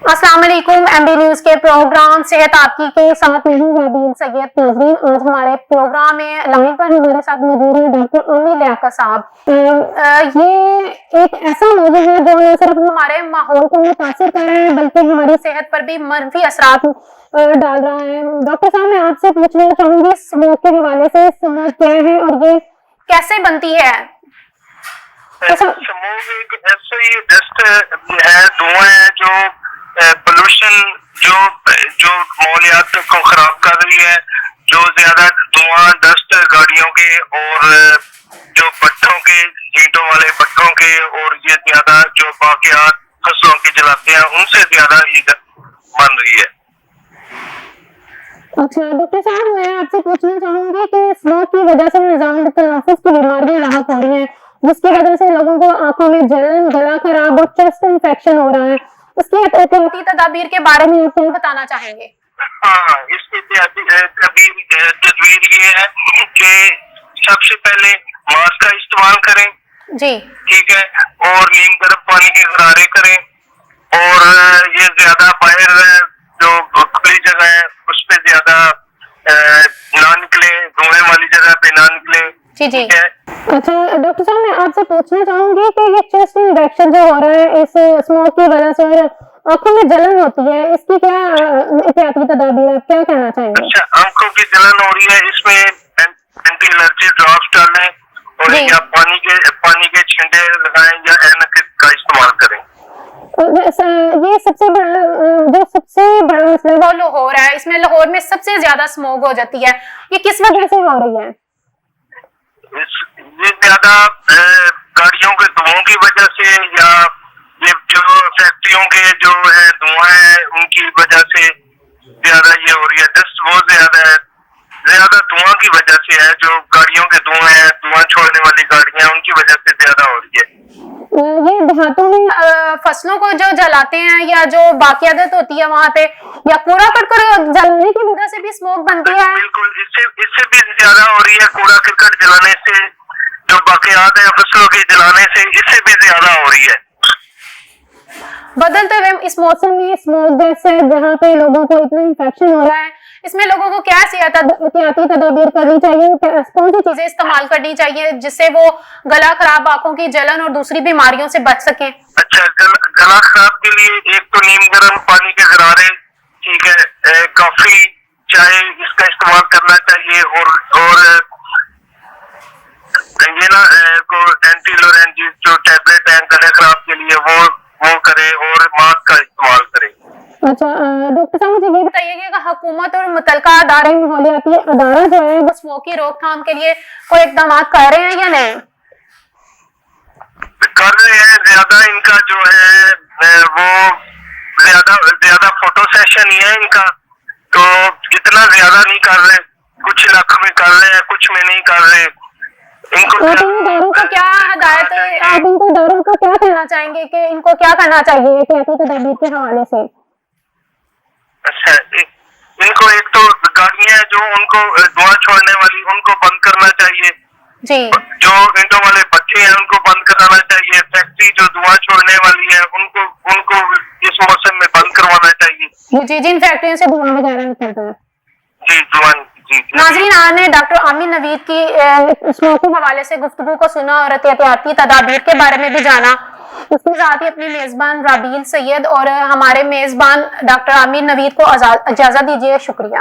अस्सलाम वालेकुम। MB news के प्रोग्राम सेहत आपकी के साथ मैं हूं रबील सैयद नाज़रीन। आज हमारे प्रोग्राम में लाइन पर हमारे साथ मौजूद है डॉक्टर आमिर लियाकत साहब। ये एक ऐसा मौजूद है जो न सिर्फ हमारे माहौल को मुतासिर कर रहा है बल्कि हमारी सेहत पर भी मनफी असरात डाल रहा है। डॉक्टर साहब, मैं आपसे पूछना चाहूंगी स्मोक के हवाले से, स्मोक क्या है और ये कैसे बनती है? स्मोक एक ऐसी डस्ट है, धुआं है जो पोल्यूशन जो माहौलियात को खराब कर रही है। जो ज्यादा धुआं डस्ट गाड़ियों के और जो भट्टों के, ईंटों वाले भट्टों के, और ये ज्यादा जो बाकियात फसलों की जलाते हैं उनसे ज्यादा ये बन रही है। अच्छा डॉक्टर साहब, मैं आपसे पूछना चाहूंगी कि स्मोक की वजह से निजाम तनफ्फुस की बीमारियां लाहक हो रही हैं, जिसकी वजह से लोगों को आंखों में जलन, गला खराब और चेस्ट इंफेक्शन हो रहा है। इसकी एहतियाती तदाबीर के बारे में आप क्या बताना चाहेंगे? हाँ, इसकी तदबीर ये है कि सबसे पहले मास्क का इस्तेमाल करें जी, ठीक है, और नीम गर्म पानी के गरारे करें, और ये ज्यादा बाहर जो खुली जगह है उस पे ज्यादा ना निकले, धुएं वाली जगह पे ना निकले। जी जी। ठीक है। अच्छा डॉक्टर साहब, मैं आपसे पूछना चाहूंगी कि ये चेस्ट इंफेक्शन जो हो रहा है इस स्मोक की वजह से आंखों में जलन होती है, इसकी क्या एहतियाती तदाबीर है, क्या कहना चाहेंगे? अच्छा, आंखों की जलन हो रही है, इसमें एंटी एलर्जी ड्रॉप्स डालें और या पानी के छींटे लगाएं या ऐनक का इस्तेमाल करें। ये सबसे बड़ा मसला वो लाहौर है। इसमें लाहौर में सबसे ज्यादा स्मोक हो जाती है, ये किस वजह से हो रही है? ये ज्यादा गाड़ियों के धुओं की वजह से, या ये जो फैक्ट्रियों के जो है धुआं है उनकी वजह से ज्यादा ये हो रही है। डस्ट बहुत ज्यादा धुआं की वजह से है, जो गाड़ियों के धुएं हैं, धुआं छोड़ने वाली गाड़ियां, उनकी वजह से ज्यादा हो रही है। ये देहातों में फसलों को जो जलाते हैं या जो बाकियात होती है वहाँ पे, या कूड़ा करकट जलाने की वजह से भी स्मोक बनती है? बिल्कुल, इससे भी ज्यादा हो रही है। कूड़ा करकट जलाने से, जो बाकियात है फसलों की जलाने से, इससे भी ज्यादा हो रही है। बदलते हुए इस मौसम में स्मोक जैसे जहाँ पे लोगों को इतना इन्फेक्शन हो रहा है, इसमें लोगों को क्या एहतियाती तदाबीर करनी चाहिए, कौन सी चीजें इस्तेमाल करनी चाहिए जिससे वो गला खराब, आंखों की जलन और दूसरी बीमारियों से बच सके? अच्छा, गला खराब के लिए एक तो नीम गर्म पानी के गरारे, ठीक है, कॉफी, चाय, इसका इस्तेमाल करना चाहिए, और ये ना को एंटी लोरेंजिस जो टैबलेट है गले खराब के लिए वो करे, और मास्क का इस्तेमाल करे। अच्छा डॉक्टर साहब, मुझे ये बताइए कि हुकूमत और मुतलका अदारे, माहौलियाती अदारा जो है वो स्मोक की रोकथाम के लिए कोई इकदाम कर रहे हैं या नहीं? कर रहे हैं। ज्यादा इनका जो है वो ज्यादा फोटो सेशन ही है इनका, तो इतना ज्यादा नहीं कर रहे। कुछ इलाकों में कर रहे हैं, कुछ में नहीं कर रहे। इनको आप इन इदारों को क्या हदायत, आप इनको इदारों को क्या कहना चाहेंगे कि इनको क्या करना चाहिए एहतियाती तदाबीर के हवाले से? अच्छा, इनको एक तो गाड़ियां जो उनको धुआं छोड़ने वाली उनको बंद करना चाहिए जी। जो ईंटों वाले भट्टे हैं उनको बंद कराना चाहिए। फैक्ट्री जो धुआं छोड़ने वाली है उनको इस मौसम में बंद करवाना चाहिए। जी, जिन फैक्ट्रियों से धुआं वगैरह निकलता है। जी, धुआं। नाज़रीन, आपने डॉक्टर आमिर नवीद की स्मोक के हवाले से गुफ्तगू को सुना और एहतियाती तदाबीर के बारे में भी जाना। उसके साथ ही अपनी मेजबान रबील सैयद और हमारे मेजबान डॉक्टर आमिर नवीद को इजाजत दीजिए। शुक्रिया।